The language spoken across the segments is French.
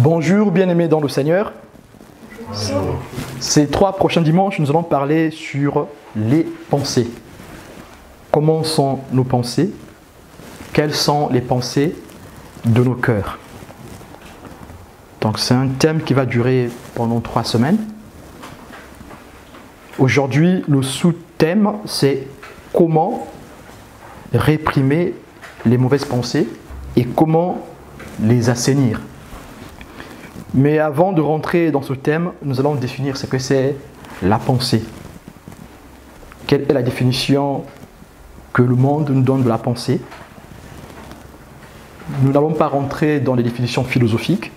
Bonjour bien-aimés dans le Seigneur. Ces 3 prochains dimanches, nous allons parler sur les pensées. Comment sont nos pensées? Quelles sont les pensées de nos cœurs? Donc c'est un thème qui va durer pendant 3 semaines. Aujourd'hui, le sous-thème, c'est comment réprimer les mauvaises pensées et comment les assainir. Mais avant de rentrer dans ce thème, nous allons définir ce que c'est la pensée. Quelle est la définition que le monde nous donne de la pensée? Nous n'allons pas rentrer dans les définitions philosophiques,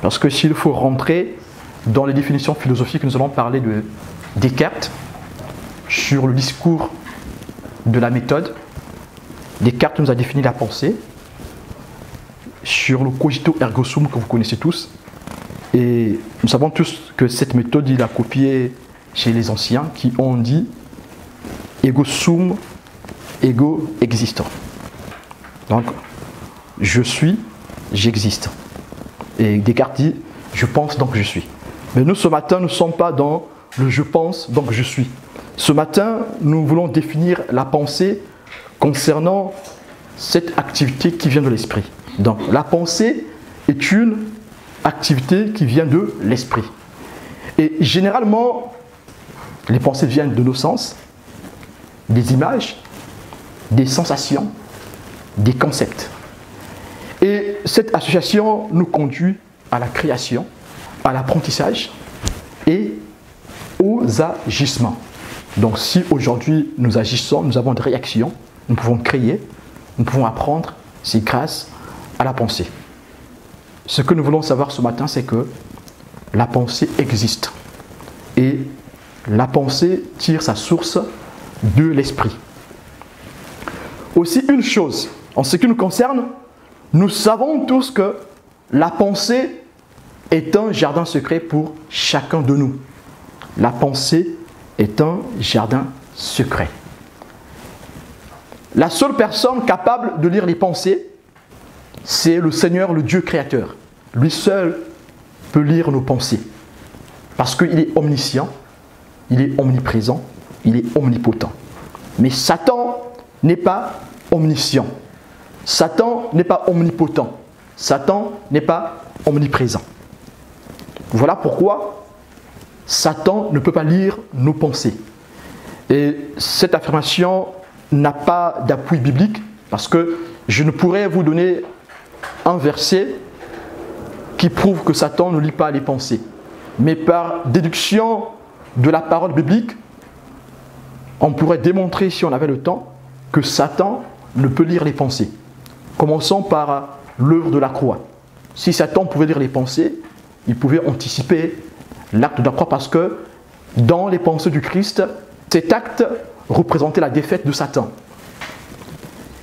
parce que s'il faut rentrer dans les définitions philosophiques, nous allons parler de Descartes, sur le discours de la méthode. Descartes nous a défini la pensée, sur le cogito ergo sum que vous connaissez tous. Et nous savons tous que cette méthode, il a copié chez les anciens qui ont dit ego sum, ego existant. Donc, je suis, j'existe. Et Descartes dit, je pense donc je suis. Mais nous, ce matin, nous ne sommes pas dans le je pense donc je suis. Ce matin, nous voulons définir la pensée concernant cette activité qui vient de l'esprit. Donc, la pensée est une activité qui vient de l'esprit. Et généralement, les pensées viennent de nos sens, des images, des sensations, des concepts. Et cette association nous conduit à la création, à l'apprentissage et aux agissements. Donc si aujourd'hui nous agissons, nous avons des réactions, nous pouvons créer, nous pouvons apprendre, c'est grâce à la pensée. Ce que nous voulons savoir ce matin, c'est que la pensée existe. Et la pensée tire sa source de l'esprit. Aussi une chose, en ce qui nous concerne, nous savons tous que la pensée est un jardin secret pour chacun de nous. La pensée est un jardin secret. La seule personne capable de lire les pensées, c'est le Seigneur, le Dieu créateur. Lui seul peut lire nos pensées. Parce qu'il est omniscient, il est omniprésent, il est omnipotent. Mais Satan n'est pas omniscient. Satan n'est pas omnipotent. Satan n'est pas omniprésent. Voilà pourquoi Satan ne peut pas lire nos pensées. Et cette affirmation n'a pas d'appui biblique, parce que je ne pourrais vous donner un verset qui prouve que Satan ne lit pas les pensées. Mais par déduction de la parole biblique, on pourrait démontrer, si on avait le temps, que Satan ne peut lire les pensées. Commençons par l'œuvre de la croix. Si Satan pouvait lire les pensées, il pouvait anticiper l'acte de la croix, parce que dans les pensées du Christ, cet acte représentait la défaite de Satan.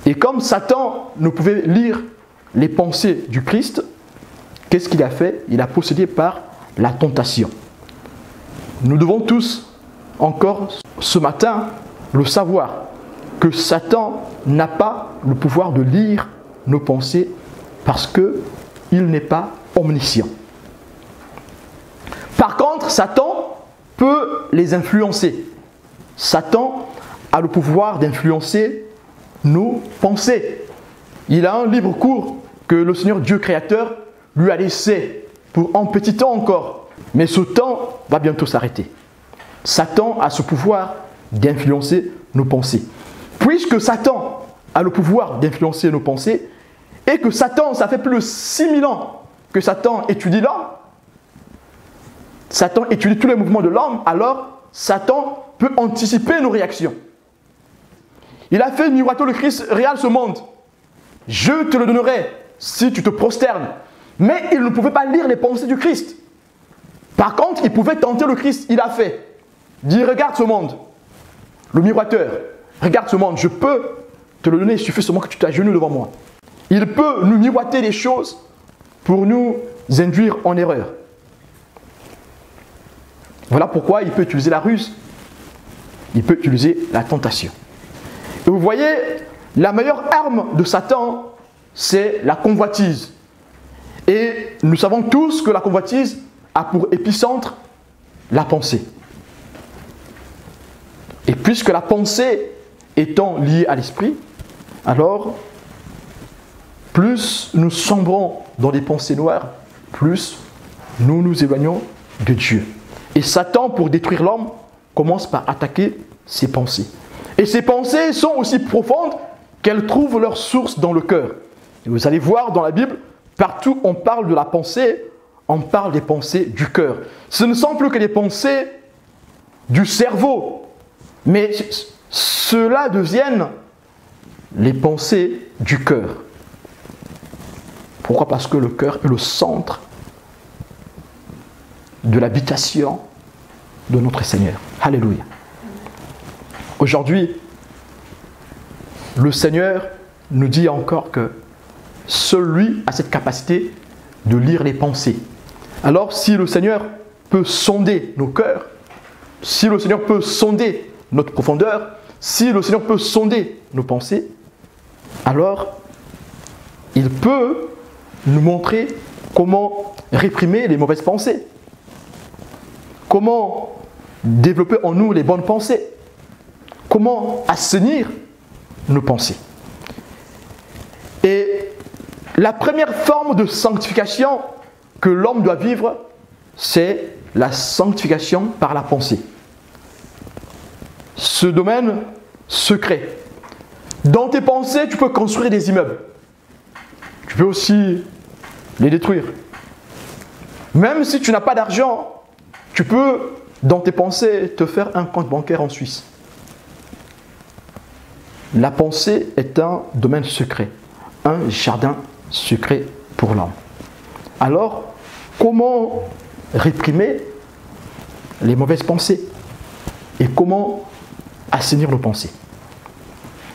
Et comme Satan ne pouvait lire les pensées du Christ, qu'est-ce qu'il a fait? Il a procédé par la tentation. Nous devons tous, encore ce matin, le savoir, que Satan n'a pas le pouvoir de lire nos pensées parce qu'il n'est pas omniscient. Par contre, Satan peut les influencer. Satan a le pouvoir d'influencer nos pensées. Il a un libre cours que le Seigneur Dieu créateur lui a laissé pour un petit temps encore. Mais ce temps va bientôt s'arrêter. Satan a ce pouvoir d'influencer nos pensées. Puisque Satan a le pouvoir d'influencer nos pensées, et que Satan, ça fait plus de 6000 ans que Satan étudie l'homme, Satan étudie tous les mouvements de l'homme, alors Satan peut anticiper nos réactions. Il a fait miroiter le Christ, regarde ce monde, je te le donnerai si tu te prosternes. Mais il ne pouvait pas lire les pensées du Christ. Par contre, il pouvait tenter le Christ, il a fait. Dit, regarde ce monde, le miroiteur, regarde ce monde, je peux te le donner, il suffit seulement que tu t'agenouilles devant moi. Il peut nous miroiter les choses pour nous induire en erreur. Voilà pourquoi il peut utiliser la ruse, il peut utiliser la tentation. Et vous voyez, la meilleure arme de Satan, c'est la convoitise. Et nous savons tous que la convoitise a pour épicentre la pensée. Et puisque la pensée étant liée à l'esprit, alors plus nous sombrons dans des pensées noires, plus nous nous éloignons de Dieu. Et Satan, pour détruire l'homme, commence par attaquer ses pensées. Et ces pensées sont aussi profondes qu'elles trouvent leur source dans le cœur. Et vous allez voir dans la Bible, partout on parle de la pensée, on parle des pensées du cœur. Ce ne sont plus que des pensées du cerveau, mais cela deviennent les pensées du cœur. Pourquoi? Parce que le cœur est le centre de l'habitation de notre Seigneur. Alléluia. Aujourd'hui, le Seigneur nous dit encore que seul lui a cette capacité de lire les pensées. Alors, si le Seigneur peut sonder nos cœurs, si le Seigneur peut sonder notre profondeur, si le Seigneur peut sonder nos pensées, alors il peut nous montrer comment réprimer les mauvaises pensées, comment développer en nous les bonnes pensées, comment assainir nos pensées. Et la première forme de sanctification que l'homme doit vivre, c'est la sanctification par la pensée. Ce domaine secret. Dans tes pensées, tu peux construire des immeubles. Tu peux aussi les détruire. Même si tu n'as pas d'argent, tu peux, dans tes pensées, te faire un compte bancaire en Suisse. La pensée est un domaine secret, un jardin secret pour l'homme. Alors, comment réprimer les mauvaises pensées et comment assainir nos pensées?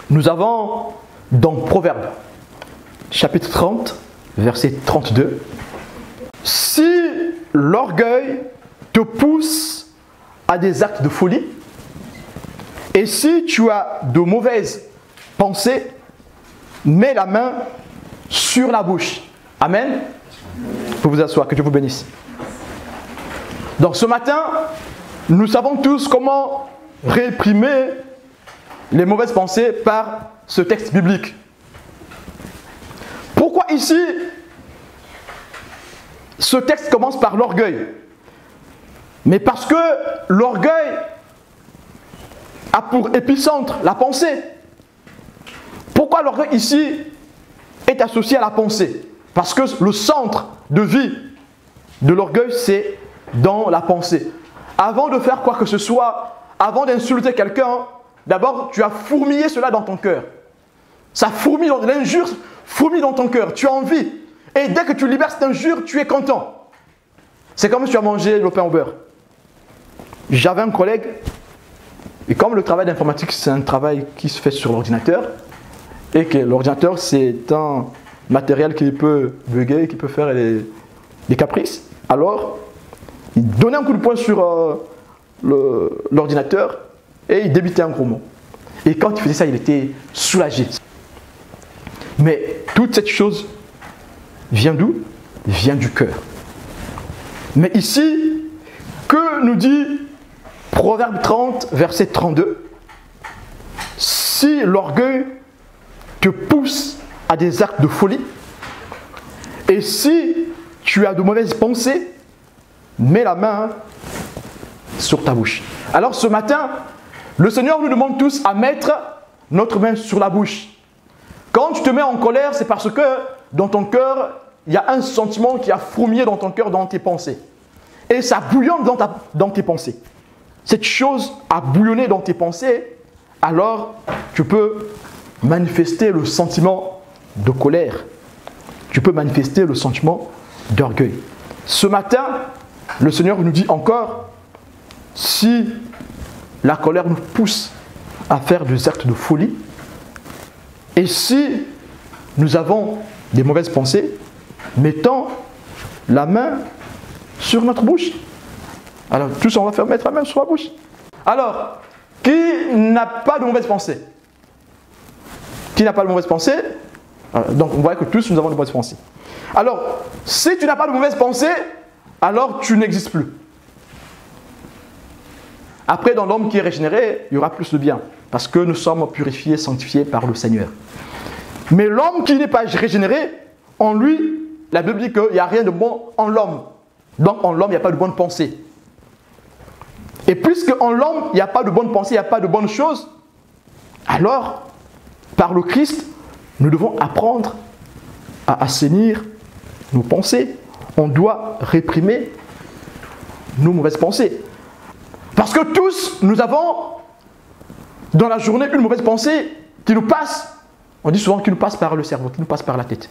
Nous avons dans Proverbes, chapitre 30, verset 32, « Si l'orgueil te pousse à des actes de folie, et si tu as de mauvaises pensées, mets la main sur la bouche. » Amen. Vous pouvez vous asseoir, que Dieu vous bénisse. Donc ce matin, nous savons tous comment réprimer les mauvaises pensées par ce texte biblique. Pourquoi ici, ce texte commence par l'orgueil? Mais parce que l'orgueil a pour épicentre la pensée. Pourquoi l'orgueil ici est associé à la pensée? Parce que le centre de vie de l'orgueil, c'est dans la pensée. Avant de faire quoi que ce soit, avant d'insulter quelqu'un, d'abord tu as fourmillé cela dans ton cœur. Ça fourmille, l'injure fourmille dans ton cœur, tu as envie. Et dès que tu libères cette injure, tu es content. C'est comme si tu as mangé le pain au beurre. J'avais un collègue, et comme le travail d'informatique, c'est un travail qui se fait sur l'ordinateur, et que l'ordinateur, c'est un matériel qui peut bugger, qui peut faire des caprices, alors il donnait un coup de poing sur l'ordinateur, et il débitait un gros mot. Et quand il faisait ça, il était soulagé. Mais toute cette chose vient d'où? Vient du cœur. Mais ici, que nous dit Proverbe 30, verset 32? Si l'orgueil te pousse à des actes de folie, et si tu as de mauvaises pensées, mets la main sur ta bouche. Alors ce matin, le Seigneur nous demande tous à mettre notre main sur la bouche. Quand tu te mets en colère, c'est parce que dans ton cœur, il y a un sentiment qui a fourmillé dans ton cœur, dans tes pensées. Et ça bouillonne dans tes pensées. Cette chose a bouillonné dans tes pensées, alors tu peux manifester le sentiment de colère. Tu peux manifester le sentiment d'orgueil. Ce matin, le Seigneur nous dit encore, si la colère nous pousse à faire des actes de folie, et si nous avons des mauvaises pensées, mettons la main sur notre bouche. Alors, tous, on va faire mettre la main sur la bouche. Alors, qui n'a pas de mauvaises pensées? Qui n'a pas de mauvaises pensées? Donc, on voit que tous, nous avons de mauvaises pensées. Alors, si tu n'as pas de mauvaises pensées, alors tu n'existes plus. Après, dans l'homme qui est régénéré, il y aura plus de bien. Parce que nous sommes purifiés, sanctifiés par le Seigneur. Mais l'homme qui n'est pas régénéré, en lui, la Bible dit qu'il n'y a rien de bon en l'homme. Donc en l'homme, il n'y a pas de bonne pensée. Et puisque en l'homme, il n'y a pas de bonne pensée, il n'y a pas de bonnes choses, alors, par le Christ, nous devons apprendre à assainir nos pensées. On doit réprimer nos mauvaises pensées. Parce que tous, nous avons dans la journée une mauvaise pensée qui nous passe. On dit souvent qu'il nous passe par le cerveau, qui nous passe par la tête.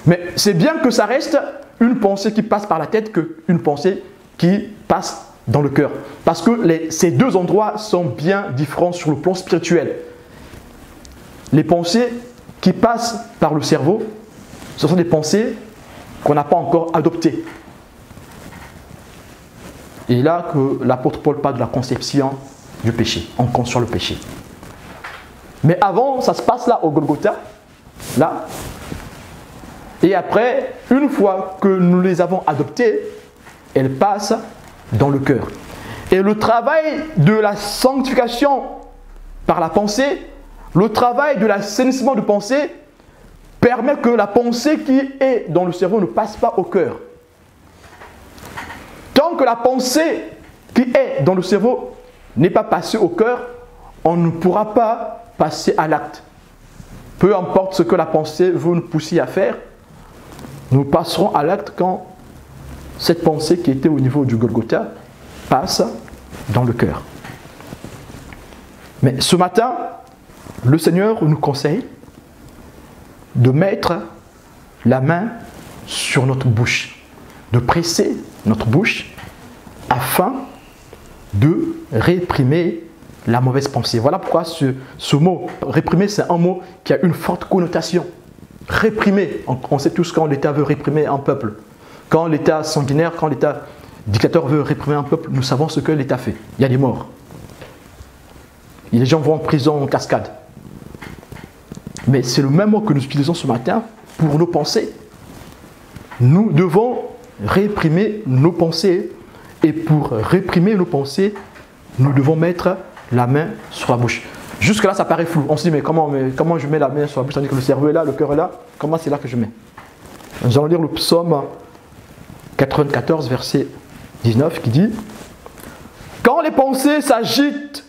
Mais c'est bien que ça reste une pensée qui passe par la tête qu'une pensée qui passe dans le cœur. Parce que ces deux endroits sont bien différents sur le plan spirituel. Les pensées qui passent par le cerveau, ce sont des pensées qu'on n'a pas encore adoptées. Et là que l'apôtre Paul parle de la conception du péché. On conçoit le péché. Mais avant, ça se passe là, au Golgotha. Là. Et après, une fois que nous les avons adoptées, elles passent dans le cœur. Et le travail de la sanctification par la pensée, le travail de l'assainissement de pensée, permet que la pensée qui est dans le cerveau ne passe pas au cœur. Tant que la pensée qui est dans le cerveau n'est pas passée au cœur, on ne pourra pas passer à l'acte. Peu importe ce que la pensée veut nous pousser à faire, nous passerons à l'acte quand cette pensée qui était au niveau du Golgotha passe dans le cœur. Mais ce matin, le Seigneur nous conseille de mettre la main sur notre bouche, de presser notre bouche afin de réprimer la mauvaise pensée. Voilà pourquoi ce mot, réprimer, c'est un mot qui a une forte connotation. Réprimer, on sait tous quand l'État veut réprimer un peuple. Quand l'État sanguinaire, quand l'État dictateur veut réprimer un peuple, nous savons ce que l'État fait. Il y a des morts. Et les gens vont en prison en cascade. Mais c'est le même mot que nous utilisons ce matin pour nos pensées. Nous devons réprimer nos pensées. Et pour réprimer nos pensées, nous devons mettre la main sur la bouche. Jusque là, ça paraît flou. On se dit, mais comment je mets la main sur la bouche? Tandis que le cerveau est là, le cœur est là. Comment c'est là que je mets? Nous allons lire le psaume 94, verset 19, qui dit: quand les pensées s'agitent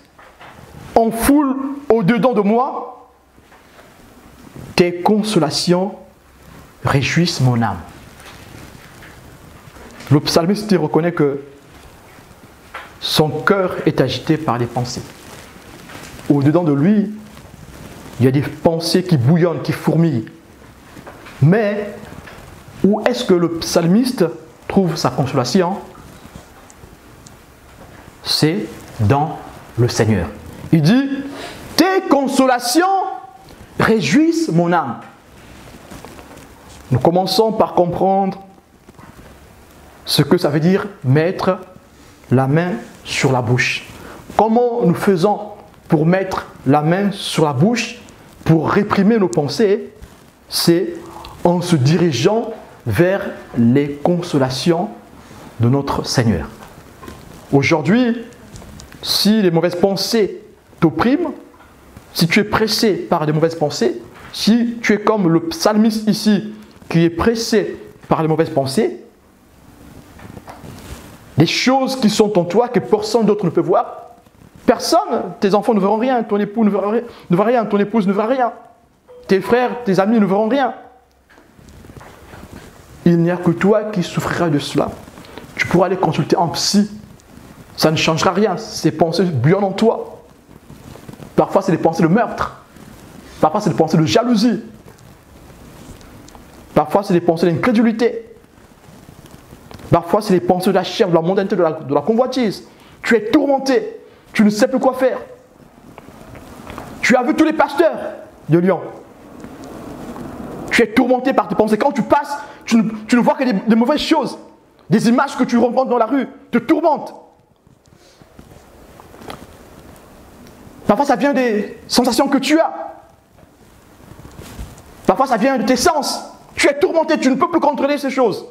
en foule au-dedans de moi, tes consolations réjouissent mon âme. Le psalmiste reconnaît que son cœur est agité par les pensées. Au-dedans de lui, il y a des pensées qui bouillonnent, qui fourmillent. Mais où est-ce que le psalmiste trouve sa consolation? C'est dans le Seigneur. Il dit: tes consolations réjouissent mon âme. Nous commençons par comprendre ce que ça veut dire mettre la main sur la bouche. Comment nous faisons pour mettre la main sur la bouche, pour réprimer nos pensées? C'est en se dirigeant vers les consolations de notre Seigneur. Aujourd'hui, si les mauvaises pensées t'oppriment, si tu es pressé par les mauvaises pensées, si tu es comme le psalmiste ici, qui est pressé par les mauvaises pensées, des choses qui sont en toi que personne d'autre ne peut voir, personne, tes enfants ne verront rien, ton époux ne verra rien, ton épouse ne verra rien, tes frères, tes amis ne verront rien. Il n'y a que toi qui souffriras de cela. Tu pourras aller consulter un psy, ça ne changera rien, ces pensées bouillonnent en toi. Parfois c'est des pensées de meurtre, parfois c'est des pensées de jalousie, parfois c'est des pensées d'incrédulité. Parfois, c'est les pensées de la chair, de la mondanité, de la convoitise. Tu es tourmenté. Tu ne sais plus quoi faire. Tu as vu tous les pasteurs de Lyon. Tu es tourmenté par tes pensées. Quand tu passes, tu ne vois que des mauvaises choses. Des images que tu rencontres dans la rue te tourmentent. Parfois, ça vient des sensations que tu as. Parfois, ça vient de tes sens. Tu es tourmenté, tu ne peux plus contrôler ces choses.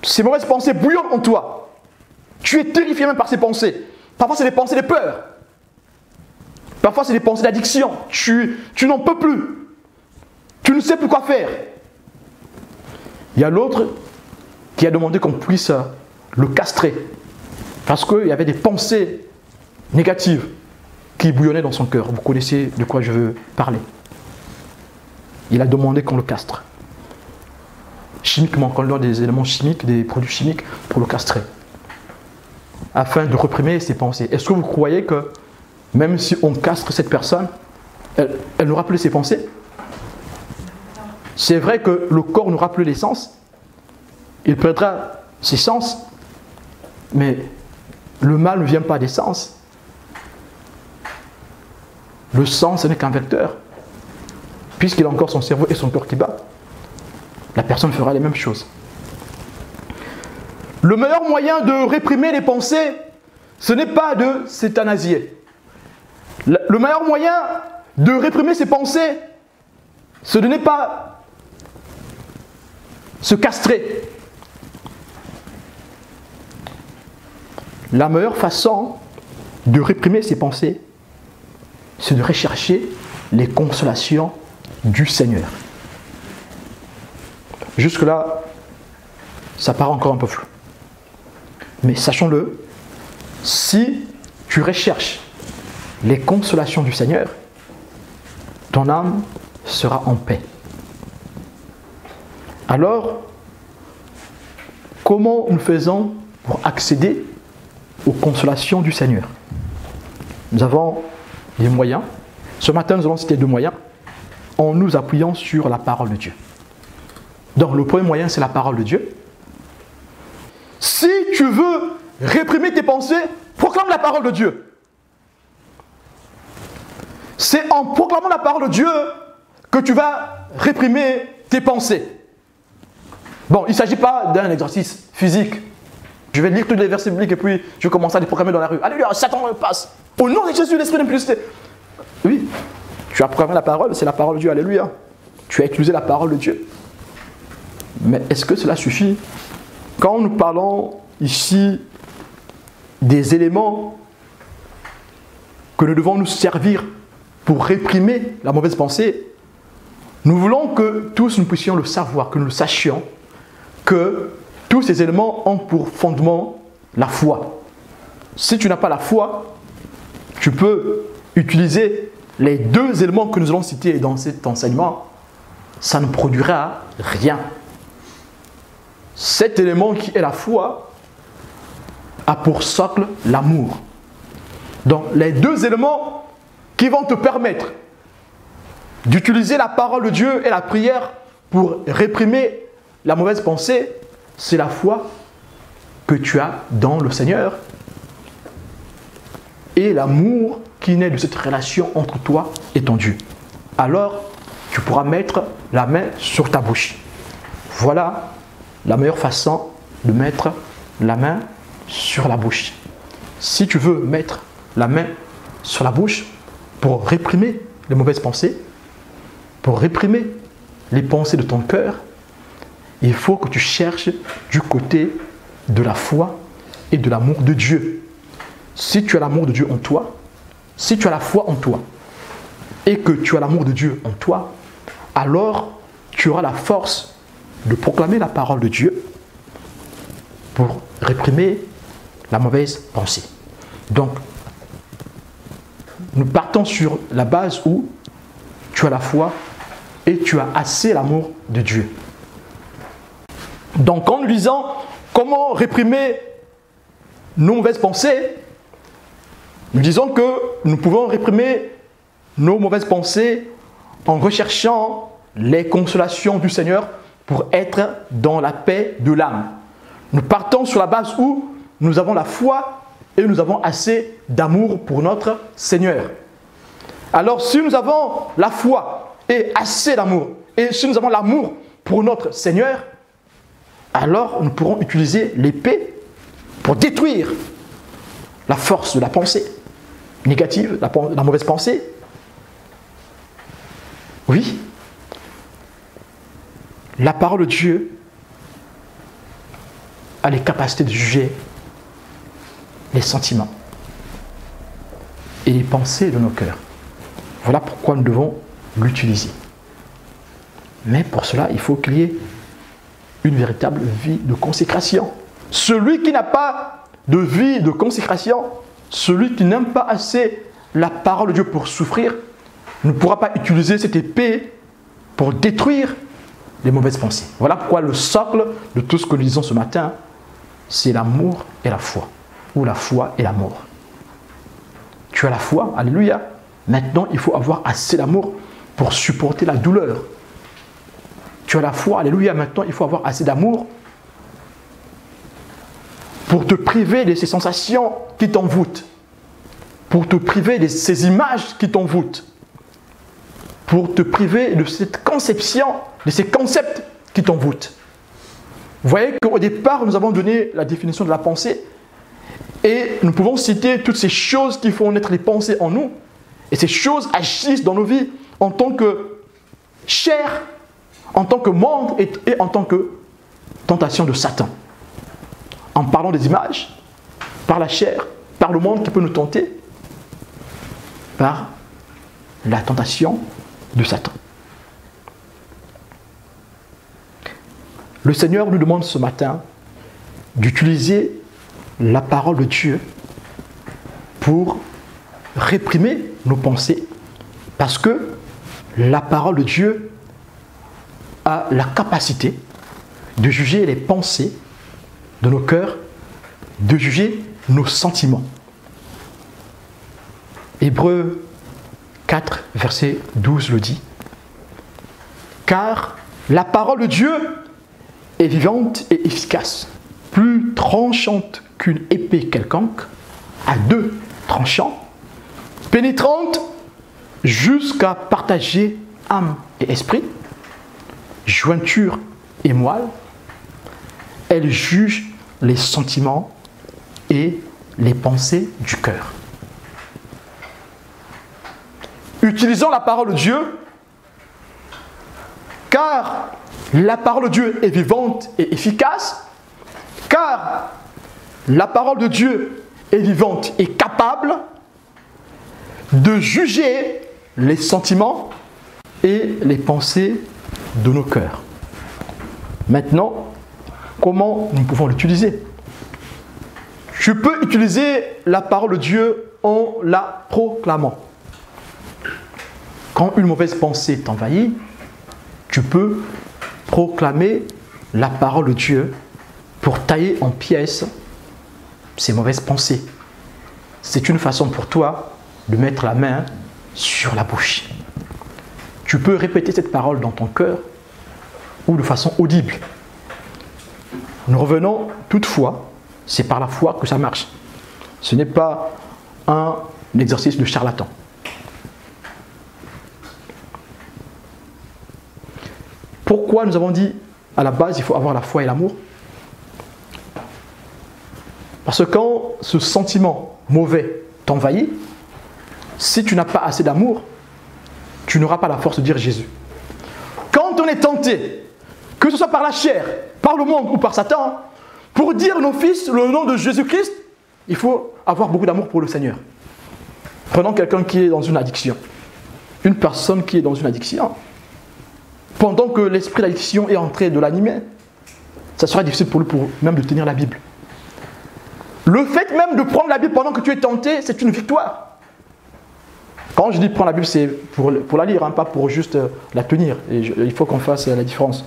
Ces mauvaises pensées bouillonnent en toi. Tu es terrifié même par ces pensées. Parfois, c'est des pensées de peur. Parfois, c'est des pensées d'addiction. Tu n'en peux plus. Tu ne sais plus quoi faire. Il y a l'autre qui a demandé qu'on puisse le castrer. Parce qu'il y avait des pensées négatives qui bouillonnaient dans son cœur. Vous connaissez de quoi je veux parler. Il a demandé qu'on le castre. Chimiquement, qu'on lui donne des éléments chimiques, des produits chimiques pour le castrer. Afin de réprimer ses pensées. Est-ce que vous croyez que même si on castre cette personne, elle nous rappelle ses pensées? C'est vrai que le corps nous rappelle les sens. Il perdra ses sens. Mais le mal ne vient pas des sens. Le sang, ce n'est qu'un vecteur. Puisqu'il a encore son cerveau et son cœur qui bat, la personne fera les mêmes choses. Le meilleur moyen de réprimer les pensées, ce n'est pas de s'euthanasier. Le meilleur moyen de réprimer ses pensées, ce n'est pas se castrer. La meilleure façon de réprimer ses pensées, c'est de rechercher les consolations du Seigneur. Jusque-là, ça paraît encore un peu flou. Mais sachons-le, si tu recherches les consolations du Seigneur, ton âme sera en paix. Alors, comment nous faisons pour accéder aux consolations du Seigneur? Nous avons des moyens. Ce matin, nous allons citer 2 moyens en nous appuyant sur la parole de Dieu. Donc, le premier moyen, c'est la parole de Dieu. Si tu veux réprimer tes pensées, proclame la parole de Dieu. C'est en proclamant la parole de Dieu que tu vas réprimer tes pensées. Bon, il ne s'agit pas d'un exercice physique. Je vais lire tous les versets bibliques et puis je vais commencer à les proclamer dans la rue. Alléluia, Satan passe. Au nom de Jésus, l'esprit d'impudicité. Oui, tu as proclamé la parole, c'est la parole de Dieu, alléluia. Tu as utilisé la parole de Dieu. Mais est-ce que cela suffit? Quand nous parlons ici des éléments que nous devons nous servir pour réprimer la mauvaise pensée, nous voulons que tous nous puissions le savoir, que nous le sachions, que tous ces éléments ont pour fondement la foi. Si tu n'as pas la foi, tu peux utiliser les 2 éléments que nous allons citer dans cet enseignement, ça ne produira rien. Cet élément qui est la foi a pour socle l'amour. Donc les 2 éléments qui vont te permettre d'utiliser la parole de Dieu et la prière pour réprimer la mauvaise pensée, c'est la foi que tu as dans le Seigneur et l'amour qui naît de cette relation entre toi et ton Dieu. Alors, tu pourras mettre la main sur ta bouche. Voilà la meilleure façon de mettre la main sur la bouche. Si tu veux mettre la main sur la bouche pour réprimer les mauvaises pensées, pour réprimer les pensées de ton cœur, il faut que tu cherches du côté de la foi et de l'amour de Dieu. Si tu as l'amour de Dieu en toi, si tu as la foi en toi et que tu as l'amour de Dieu en toi, alors tu auras la force de proclamer la parole de Dieu pour réprimer la mauvaise pensée. Donc, nous partons sur la base où tu as la foi et tu as assez l'amour de Dieu. Donc, en nous disant comment réprimer nos mauvaises pensées, nous disons que nous pouvons réprimer nos mauvaises pensées en recherchant les consolations du Seigneur pour être dans la paix de l'âme. Nous partons sur la base où nous avons la foi et nous avons assez d'amour pour notre Seigneur. Alors, si nous avons la foi et assez d'amour, et si nous avons l'amour pour notre Seigneur, alors nous pourrons utiliser l'épée pour détruire la force de la pensée négative, la mauvaise pensée. Oui. la parole de Dieu a les capacités de juger les sentiments et les pensées de nos cœurs. Voilà pourquoi nous devons l'utiliser. Mais pour cela, il faut qu'il y ait une véritable vie de consécration. Celui qui n'a pas de vie de consécration, celui qui n'aime pas assez la parole de Dieu pour souffrir, ne pourra pas utiliser cette épée pour détruire les mauvaises pensées. Voilà pourquoi le socle de tout ce que nous disons ce matin, c'est l'amour et la foi, ou la foi et l'amour. Tu as la foi, alléluia. Maintenant, il faut avoir assez d'amour pour supporter la douleur. Tu as la foi, alléluia. Maintenant, il faut avoir assez d'amour pour te priver de ces sensations qui t'envoûtent, pour te priver de ces images qui t'envoûtent, pour te priver de cette conception, de ces concepts qui t'envoûtent. Vous voyez qu'au départ, nous avons donné la définition de la pensée et nous pouvons citer toutes ces choses qui font naître les pensées en nous. Et ces choses agissent dans nos vies en tant que chair, en tant que monde et en tant que tentation de Satan. En parlant des images, par la chair, par le monde qui peut nous tenter, par la tentation de Satan. Le Seigneur nous demande ce matin d'utiliser la parole de Dieu pour réprimer nos pensées, parce que la parole de Dieu a la capacité de juger les pensées de nos cœurs, de juger nos sentiments. Hébreux 4, verset 12 le dit. Car la parole de Dieu est vivante et efficace, plus tranchante qu'une épée quelconque, à deux tranchants, pénétrante jusqu'à partager âme et esprit, jointure et moelle. Elle juge les sentiments et les pensées du cœur. Utilisons la parole de Dieu, car la parole de Dieu est vivante et efficace, car la parole de Dieu est vivante et capable de juger les sentiments et les pensées de nos cœurs. Maintenant, comment nous pouvons l'utiliser? Je peux utiliser la parole de Dieu en la proclamant. Quand une mauvaise pensée t'envahit, tu peux proclamer la parole de Dieu pour tailler en pièces ces mauvaises pensées. C'est une façon pour toi de mettre la main sur la bouche. Tu peux répéter cette parole dans ton cœur ou de façon audible. Nous revenons toutefois, c'est par la foi que ça marche. Ce n'est pas un exercice de charlatan. Pourquoi nous avons dit à la base il faut avoir la foi et l'amour? Parce que quand ce sentiment mauvais t'envahit, si tu n'as pas assez d'amour, tu n'auras pas la force de dire Jésus. Quand on est tenté, que ce soit par la chair, par le monde ou par Satan, pour dire nos fils le nom de Jésus-Christ, il faut avoir beaucoup d'amour pour le Seigneur. Prenons quelqu'un qui est dans une addiction. Une personne qui est dans une addiction. Pendant que l'esprit d'addiction est en train de l'animer, ça sera difficile pour lui même de tenir la Bible. Le fait même de prendre la Bible pendant que tu es tenté, c'est une victoire. Quand je dis prendre la Bible, c'est pour la lire, hein, pas pour juste la tenir. Et il faut qu'on fasse la différence.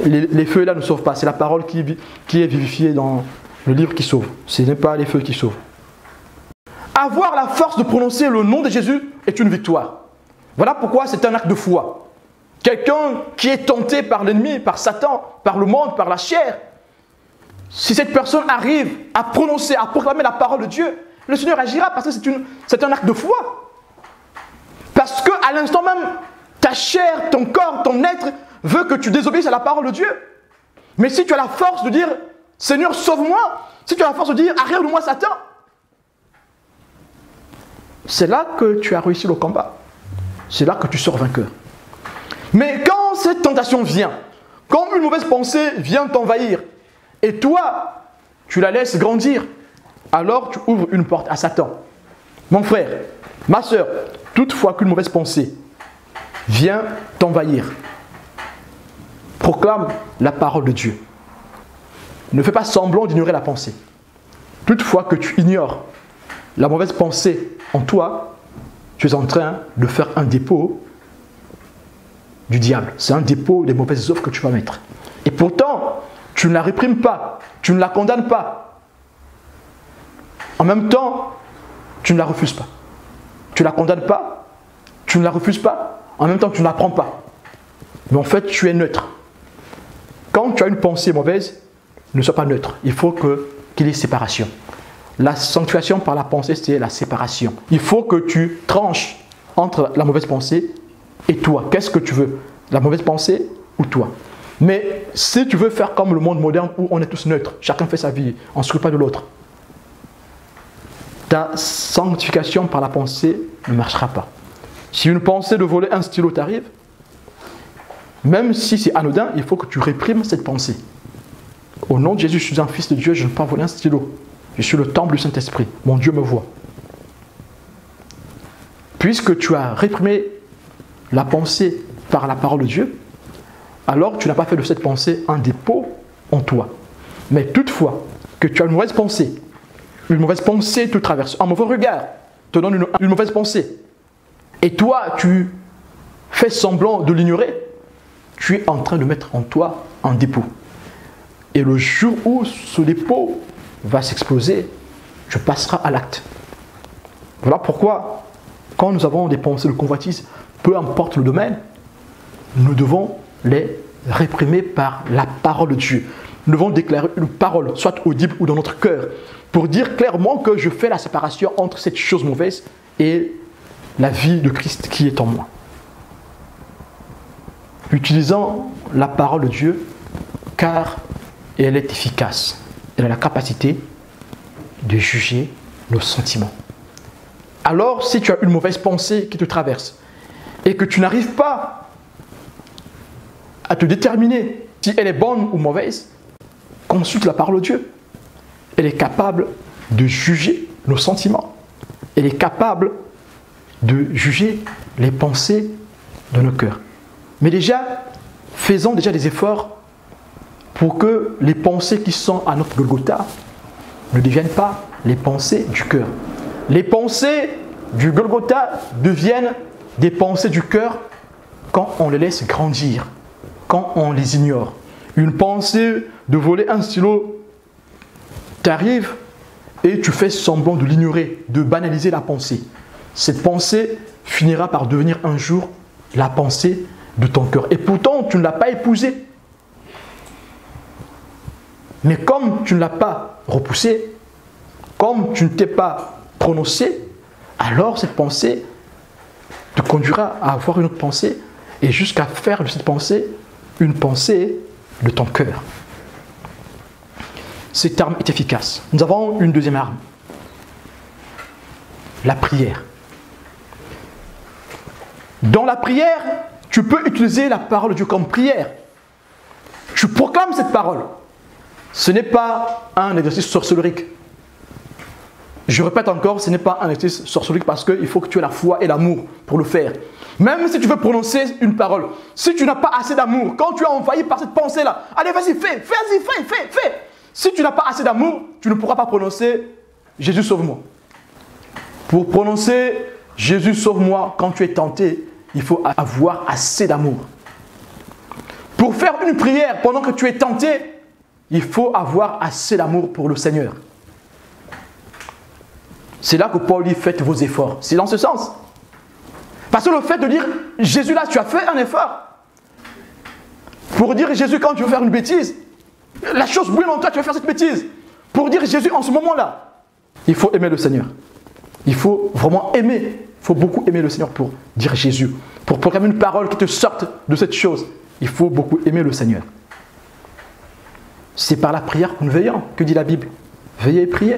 Les feux là ne sauvent pas, c'est la parole qui est vivifiée dans le livre qui sauve. Ce n'est pas les feux qui sauvent. Avoir la force de prononcer le nom de Jésus est une victoire. Voilà pourquoi c'est un acte de foi. Quelqu'un qui est tenté par l'ennemi, par Satan, par le monde, par la chair, si cette personne arrive à prononcer, à proclamer la parole de Dieu, le Seigneur agira parce que c'est un acte de foi. Parce qu'à l'instant même, ta chair, ton corps, ton être veut que tu désobéisses à la parole de Dieu. Mais si tu as la force de dire « Seigneur, sauve-moi », si tu as la force de dire « Arrière de moi, Satan », c'est là que tu as réussi le combat. C'est là que tu sors vainqueur. Mais quand cette tentation vient, Quand une mauvaise pensée vient t'envahir, et toi, tu la laisses grandir, alors tu ouvres une porte à Satan. Mon frère, ma soeur, toutefois qu'une mauvaise pensée vient t'envahir, proclame la parole de Dieu. Ne fais pas semblant d'ignorer la pensée. Toutefois que tu ignores la mauvaise pensée en toi, tu es en train de faire un dépôt du diable. C'est un dépôt des mauvaises œuvres que tu vas mettre. Et pourtant, tu ne la réprimes pas, tu ne la condamnes pas. En même temps, tu ne la refuses pas. Tu ne la condamnes pas, tu ne la refuses pas, en même temps tu ne la prends pas. Mais en fait, tu es neutre. Quand tu as une pensée mauvaise, ne sois pas neutre. Il faut qu'il y ait séparation. La sanctification par la pensée, c'est la séparation. Il faut que tu tranches entre la mauvaise pensée et toi. Qu'est-ce que tu veux? La mauvaise pensée ou toi? Mais si tu veux faire comme le monde moderne où on est tous neutres, chacun fait sa vie, on ne se coupe pas de l'autre, ta sanctification par la pensée ne marchera pas. Si une pensée de voler un stylo t'arrive, même si c'est anodin, il faut que tu réprimes cette pensée. Au nom de Jésus, je suis un fils de Dieu, je ne peux pas voler un stylo. Je suis le temple du Saint-Esprit. Mon Dieu me voit. Puisque tu as réprimé la pensée par la parole de Dieu, alors tu n'as pas fait de cette pensée un dépôt en toi. Mais toutefois, que tu as une mauvaise pensée te traverse, un mauvais regard te donne une mauvaise pensée, et toi tu fais semblant de l'ignorer, tu es en train de mettre en toi un dépôt. Et le jour où ce dépôt va s'exploser, tu passeras à l'acte. Voilà pourquoi, quand nous avons des pensées de convoitise, peu importe le domaine, nous devons les réprimer par la parole de Dieu. Nous devons déclarer une parole, soit audible ou dans notre cœur, pour dire clairement que je fais la séparation entre cette chose mauvaise et la vie de Christ qui est en moi. Utilisant la parole de Dieu, car elle est efficace. Elle a la capacité de juger nos sentiments. Alors, si tu as une mauvaise pensée qui te traverse et que tu n'arrives pas à te déterminer si elle est bonne ou mauvaise, consulte la parole de Dieu. Elle est capable de juger nos sentiments. Elle est capable de juger les pensées de nos cœurs. Mais déjà, faisons déjà des efforts pour que les pensées qui sont à notre Golgotha ne deviennent pas les pensées du cœur. Les pensées du Golgotha deviennent des pensées du cœur quand on les laisse grandir, quand on les ignore. Une pensée de voler un stylo t'arrive et tu fais semblant de l'ignorer, de banaliser la pensée. Cette pensée finira par devenir un jour la pensée de ton cœur. Et pourtant, tu ne l'as pas épousée. Mais comme tu ne l'as pas repoussée, comme tu ne t'es pas prononcé, alors cette pensée te conduira à avoir une autre pensée et jusqu'à faire de cette pensée une pensée de ton cœur. Cette arme est efficace. Nous avons une deuxième arme, la prière. Dans la prière, tu peux utiliser la parole de Dieu comme prière. Tu proclames cette parole. Ce n'est pas un exercice sorcellerie. Je répète encore, ce n'est pas un exercice sorcellerie parce qu'il faut que tu aies la foi et l'amour pour le faire. Même si tu veux prononcer une parole, si tu n'as pas assez d'amour, quand tu es envahi par cette pensée-là, allez, vas-y, fais. Si tu n'as pas assez d'amour, tu ne pourras pas prononcer « Jésus, sauve-moi ». Pour prononcer « Jésus, sauve-moi » quand tu es tenté, il faut avoir assez d'amour. Pour faire une prière pendant que tu es tenté, il faut avoir assez d'amour pour le Seigneur. C'est là que Paul dit « Faites vos efforts ». C'est dans ce sens. Parce que le fait de dire « Jésus, là, tu as fait un effort ». Pour dire « Jésus, quand tu veux faire une bêtise », la chose brûle en toi, tu veux faire cette bêtise. Pour dire « Jésus, en ce moment-là », il faut aimer le Seigneur. Il faut vraiment aimer. Il faut beaucoup aimer le Seigneur pour dire Jésus. Pour proclamer une parole qui te sorte de cette chose, il faut beaucoup aimer le Seigneur. C'est par la prière que nous veillons. Que dit la Bible? Veillez et priez.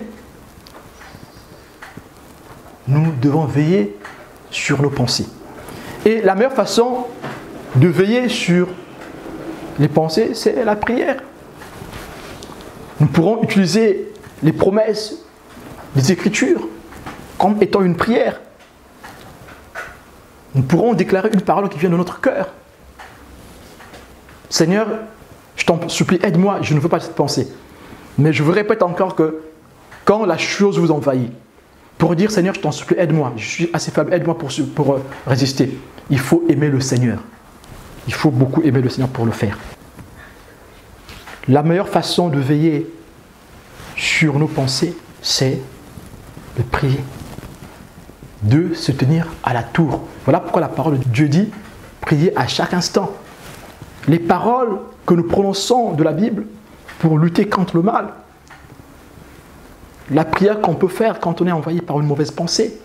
Nous devons veiller sur nos pensées. Et la meilleure façon de veiller sur les pensées, c'est la prière. Nous pourrons utiliser les promesses des Écritures comme étant une prière. Nous pourrons déclarer une parole qui vient de notre cœur. Seigneur, je t'en supplie, aide-moi, je ne veux pas cette pensée. Mais je vous répète encore que quand la chose vous envahit, pour dire Seigneur, je t'en supplie, aide-moi, je suis assez faible, aide-moi pour résister. Il faut aimer le Seigneur. Il faut beaucoup aimer le Seigneur pour le faire. La meilleure façon de veiller sur nos pensées, c'est de prier, de se tenir à la tour. Voilà pourquoi la parole de Dieu dit, priez à chaque instant. Les paroles que nous prononçons de la Bible pour lutter contre le mal, la prière qu'on peut faire quand on est envahi par une mauvaise pensée,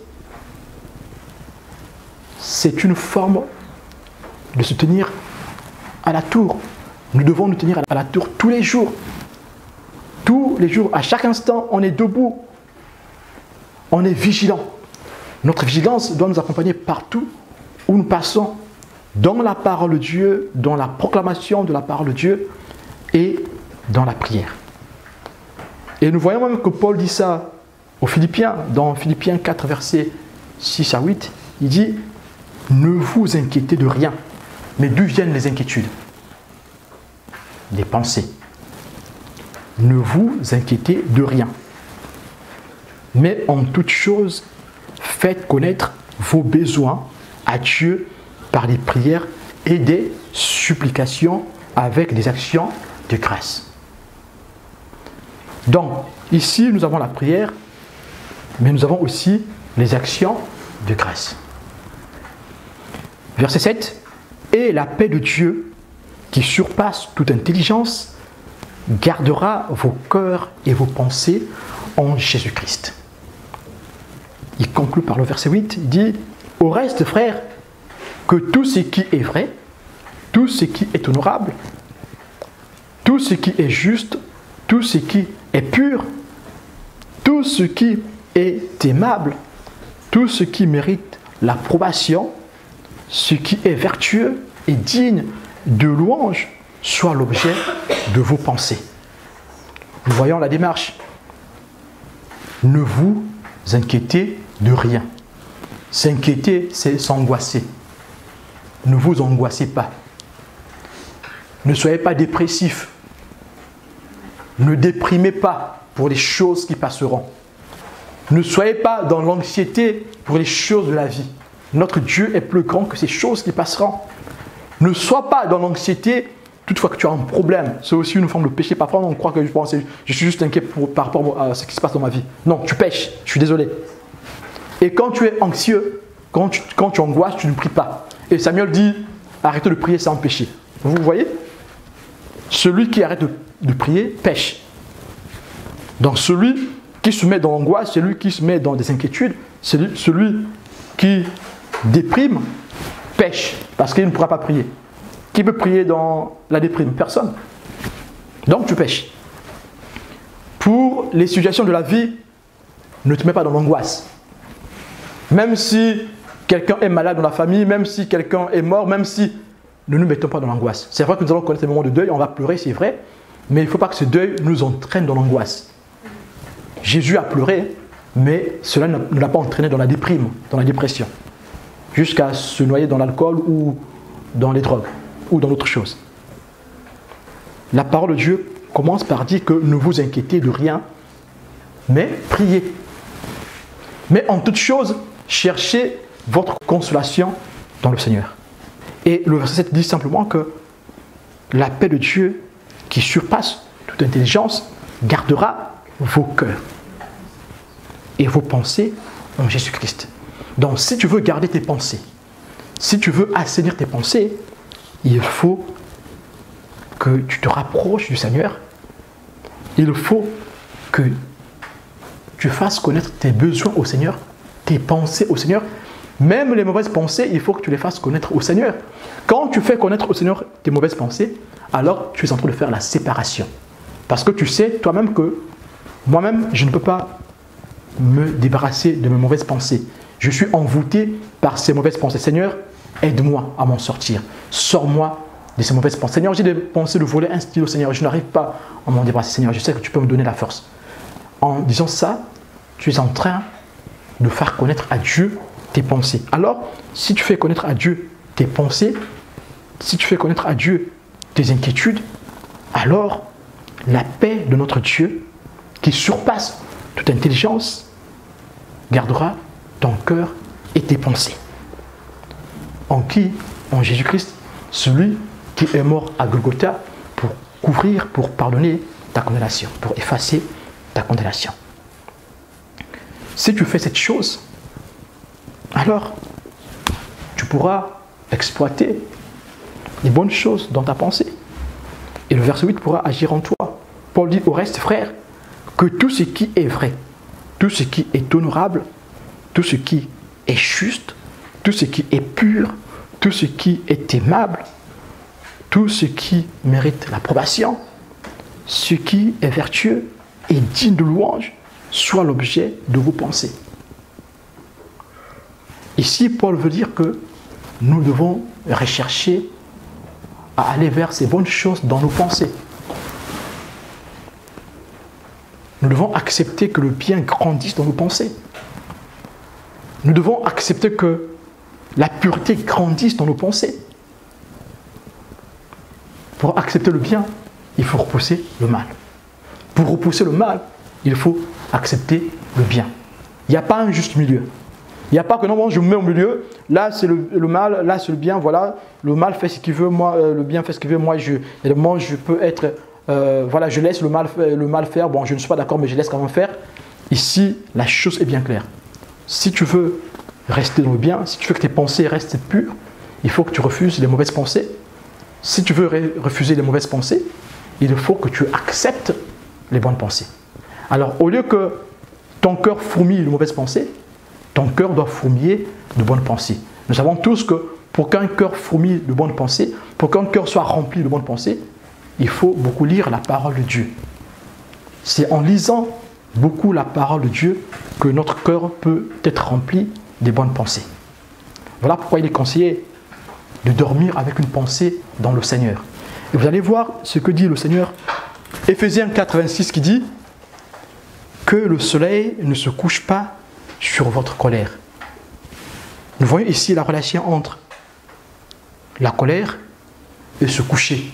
c'est une forme de se tenir à la tour. Nous devons nous tenir à la tour tous les jours. Tous les jours, à chaque instant, on est debout. On est vigilant. Notre vigilance doit nous accompagner partout où nous passons, dans la parole de Dieu, dans la proclamation de la parole de Dieu et dans la prière. Et nous voyons même que Paul dit ça aux Philippiens, dans Philippiens 4, versets 6 à 8, il dit « Ne vous inquiétez de rien ». Mais d'où viennent les inquiétudes? Des pensées. Ne vous inquiétez de rien. Mais en toute chose, faites connaître vos besoins à Dieu par des prières et des supplications avec des actions de grâce. Donc, ici, nous avons la prière, mais nous avons aussi les actions de grâce. Verset 7. Et la paix de Dieu, qui surpasse toute intelligence, gardera vos cœurs et vos pensées en Jésus-Christ. Il conclut par le verset 8, il dit « Au reste, frères, que tout ce qui est vrai, tout ce qui est honorable, tout ce qui est juste, tout ce qui est pur, tout ce qui est aimable, tout ce qui mérite l'approbation, ce qui est vertueux et digne de louange, soit l'objet de vos pensées. » Nous voyons la démarche. Ne vous inquiétez de rien. S'inquiéter, c'est s'angoisser. Ne vous angoissez pas. Ne soyez pas dépressif. Ne déprimez pas pour les choses qui passeront. Ne soyez pas dans l'anxiété pour les choses de la vie. Notre Dieu est plus grand que ces choses qui passeront. Ne sois pas dans l'anxiété toutefois que tu as un problème. C'est aussi une forme de péché. Parfois, on croit que je suis juste inquiet par rapport à ce qui se passe dans ma vie. Non, tu pèches. Je suis désolé. Et quand tu es anxieux, quand tu angoisses, tu ne pries pas. Et Samuel dit, arrêtez de prier sans pécher. Vous voyez? Celui qui arrête de prier pêche. Donc celui qui se met dans l'angoisse, celui qui se met dans des inquiétudes, celui qui déprime, pêche, parce qu'il ne pourra pas prier. Qui peut prier dans la déprime? Personne. Donc tu pêches. Pour les situations de la vie, ne te mets pas dans l'angoisse. Même si quelqu'un est malade dans la famille, même si quelqu'un est mort, même si... Ne nous mettons pas dans l'angoisse. C'est vrai que nous allons connaître des moments de deuil, on va pleurer, c'est vrai, mais il ne faut pas que ce deuil nous entraîne dans l'angoisse. Jésus a pleuré, mais cela ne l'a pas entraîné dans la déprime, dans la dépression, jusqu'à se noyer dans l'alcool ou dans les drogues, ou dans d'autres choses. La parole de Dieu commence par dire que ne vous inquiétez de rien, mais priez. Mais en toute chose, cherchez votre consolation dans le Seigneur. Et le verset 7 dit simplement que la paix de Dieu, qui surpasse toute intelligence, gardera vos cœurs et vos pensées en Jésus-Christ. Donc si tu veux garder tes pensées, si tu veux assainir tes pensées, il faut que tu te rapproches du Seigneur. Il faut que tu fasses connaître tes besoins au Seigneur, tes pensées au Seigneur. Même les mauvaises pensées, il faut que tu les fasses connaître au Seigneur. Quand tu fais connaître au Seigneur tes mauvaises pensées, alors tu es en train de faire la séparation. Parce que tu sais toi-même que moi-même, je ne peux pas me débarrasser de mes mauvaises pensées. Je suis envoûté par ces mauvaises pensées. Seigneur, aide-moi à m'en sortir. Sors-moi de ces mauvaises pensées. Seigneur, j'ai des pensées de voler un stylo, Seigneur, je n'arrive pas à m'en débarrasser. Seigneur, je sais que tu peux me donner la force. En disant ça, tu es en train de faire connaître à Dieu tes pensées. Alors, si tu fais connaître à Dieu tes pensées, si tu fais connaître à Dieu tes inquiétudes, alors la paix de notre Dieu, qui surpasse toute intelligence, gardera ton cœur et tes pensées. En qui? En Jésus-Christ, celui qui est mort à Golgotha pour couvrir, pour pardonner ta condamnation, pour effacer ta condamnation. Si tu fais cette chose, alors tu pourras exploiter les bonnes choses dans ta pensée. Et le verset 8 pourra agir en toi. Paul dit au reste, frère, que tout ce qui est vrai, tout ce qui est honorable, tout ce qui est juste, tout ce qui est pur, tout ce qui est aimable, tout ce qui mérite l'approbation, ce qui est vertueux et digne de louange, soit l'objet de vos pensées. Ici, Paul veut dire que nous devons rechercher à aller vers ces bonnes choses dans nos pensées. Nous devons accepter que le bien grandisse dans nos pensées. Nous devons accepter que la pureté grandisse dans nos pensées. Pour accepter le bien, il faut repousser le mal. Pour repousser le mal, il faut accepter le bien. Il n'y a pas un juste milieu. Il n'y a pas que non, moi je me mets au milieu, là c'est le mal, là c'est le bien, voilà, le mal fait ce qu'il veut, moi, le bien fait ce qu'il veut, moi je peux être, voilà, je laisse le mal faire, bon je ne suis pas d'accord mais je laisse quand même faire. Ici, la chose est bien claire. Si tu veux rester dans le bien, si tu veux que tes pensées restent pures, il faut que tu refuses les mauvaises pensées. Si tu veux refuser les mauvaises pensées, il faut que tu acceptes les bonnes pensées. Alors au lieu que ton cœur fourmille de mauvaises pensées, ton cœur doit fourmiller de bonnes pensées. Nous savons tous que pour qu'un cœur fourmille de bonnes pensées, pour qu'un cœur soit rempli de bonnes pensées, il faut beaucoup lire la parole de Dieu. C'est en lisant beaucoup la parole de Dieu que notre cœur peut être rempli des bonnes pensées. Voilà pourquoi il est conseillé de dormir avec une pensée dans le Seigneur. Et vous allez voir ce que dit le Seigneur. Éphésiens 4, 26 qui dit que le soleil ne se couche pas sur votre colère. Nous voyons ici la relation entre la colère et se coucher.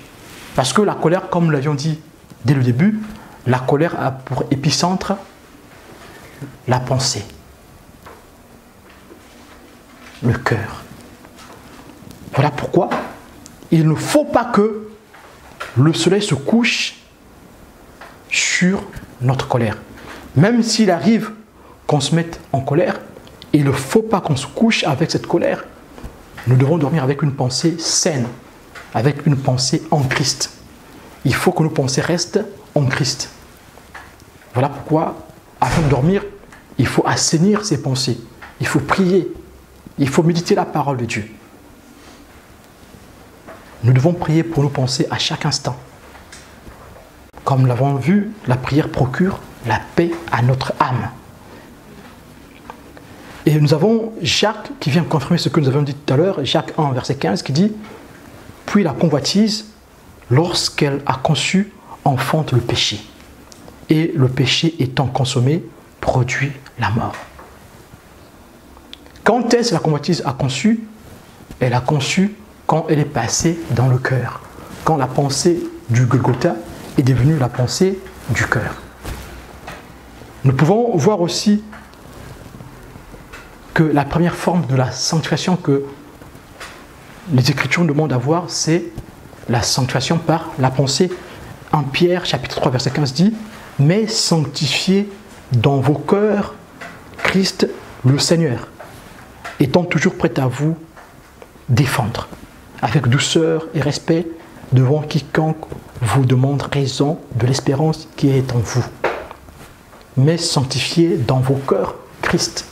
Parce que la colère, comme nous l'avions dit dès le début, la colère a pour épicentre la pensée, le cœur. Voilà pourquoi il ne faut pas que le soleil se couche sur notre colère. Même s'il arrive qu'on se mette en colère, il ne faut pas qu'on se couche avec cette colère. Nous devons dormir avec une pensée saine, avec une pensée en Christ. Il faut que nos pensées restent en Christ. Voilà pourquoi, afin de dormir, il faut assainir ses pensées. Il faut prier. Il faut méditer la parole de Dieu. Nous devons prier pour nos pensées à chaque instant. Comme nous l'avons vu, la prière procure la paix à notre âme. Et nous avons Jacques qui vient confirmer ce que nous avons dit tout à l'heure, Jacques 1, verset 15, qui dit « Puis la convoitise, lorsqu'elle a conçu, enfante le péché. Et le péché étant consommé, produit la mort. » Quand est-ce que la convoitise a conçu? Elle a conçu quand elle est passée dans le cœur. Quand la pensée du Golgotha est devenue la pensée du cœur. Nous pouvons voir aussi que la première forme de la sanctification que les Écritures nous demandent d'avoir, c'est la sanctification par la pensée. En Pierre, chapitre 3, verset 15 dit « Mais sanctifiez dans vos cœurs Christ le Seigneur, étant toujours prêt à vous défendre, avec douceur et respect devant quiconque vous demande raison de l'espérance qui est en vous. Mais sanctifiez dans vos cœurs Christ. »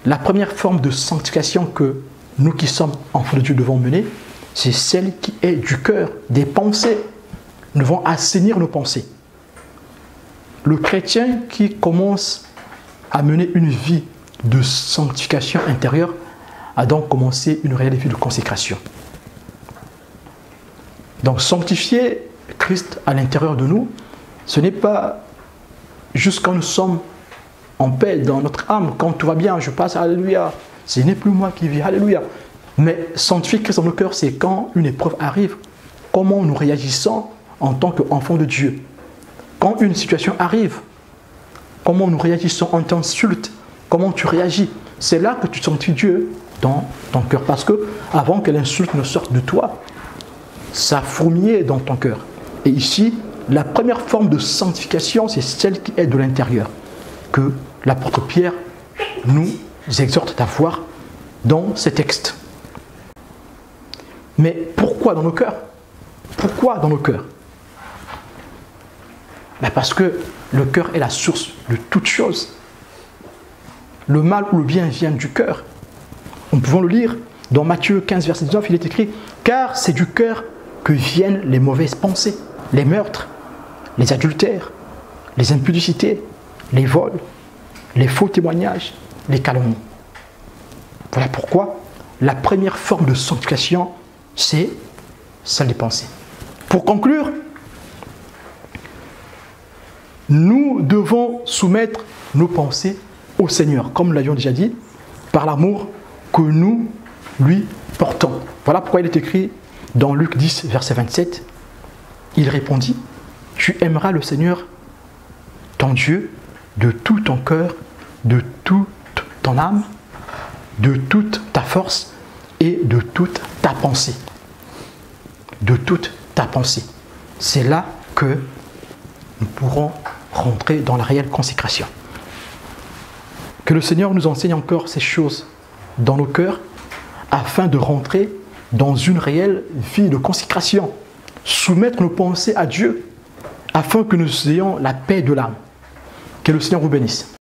La première forme de sanctification que nous qui sommes enfants de Dieu devons mener, c'est celle qui est du cœur, des pensées. Nous devons assainir nos pensées. Le chrétien qui commence à mener une vie de sanctification intérieure a donc commencé une réelle vie de consécration. Donc sanctifier Christ à l'intérieur de nous, ce n'est pas juste quand nous sommes en paix dans notre âme, quand tout va bien, je passe, alléluia, ce n'est plus moi qui vis, alléluia. Mais sanctifier Christ dans nos cœurs, c'est quand une épreuve arrive, comment nous réagissons en tant qu'enfants de Dieu. Quand une situation arrive, comment nous réagissons, on t'insulte, comment tu réagis. C'est là que tu sanctifies Dieu dans ton cœur. Parce que avant que l'insulte ne sorte de toi, ça fourmillait dans ton cœur. Et ici, la première forme de sanctification, c'est celle qui est de l'intérieur, que l'apôtre Pierre nous exhorte à voir dans ces textes. Mais pourquoi dans nos cœurs? Pourquoi dans nos cœurs? Parce que le cœur est la source de toute chose. Le mal ou le bien vient du cœur. Nous pouvons le lire dans Matthieu 15, verset 19, il est écrit « Car c'est du cœur que viennent les mauvaises pensées, les meurtres, les adultères, les impudicités, les vols, les faux témoignages, les calomnies. » Voilà pourquoi la première forme de sanctification, c'est celle des pensées. Pour conclure, nous devons soumettre nos pensées au Seigneur, comme nous l'avions déjà dit, par l'amour que nous lui portons. Voilà pourquoi il est écrit dans Luc 10, verset 27, il répondit, « Tu aimeras le Seigneur, ton Dieu, de tout ton cœur, de toute ton âme, de toute ta force et de toute ta pensée. » De toute ta pensée. C'est là que nous pourrons rentrer dans la réelle consécration. Que le Seigneur nous enseigne encore ces choses dans nos cœurs afin de rentrer dans une réelle vie de consécration. Soumettre nos pensées à Dieu afin que nous ayons la paix de l'âme. Que le Seigneur vous bénisse.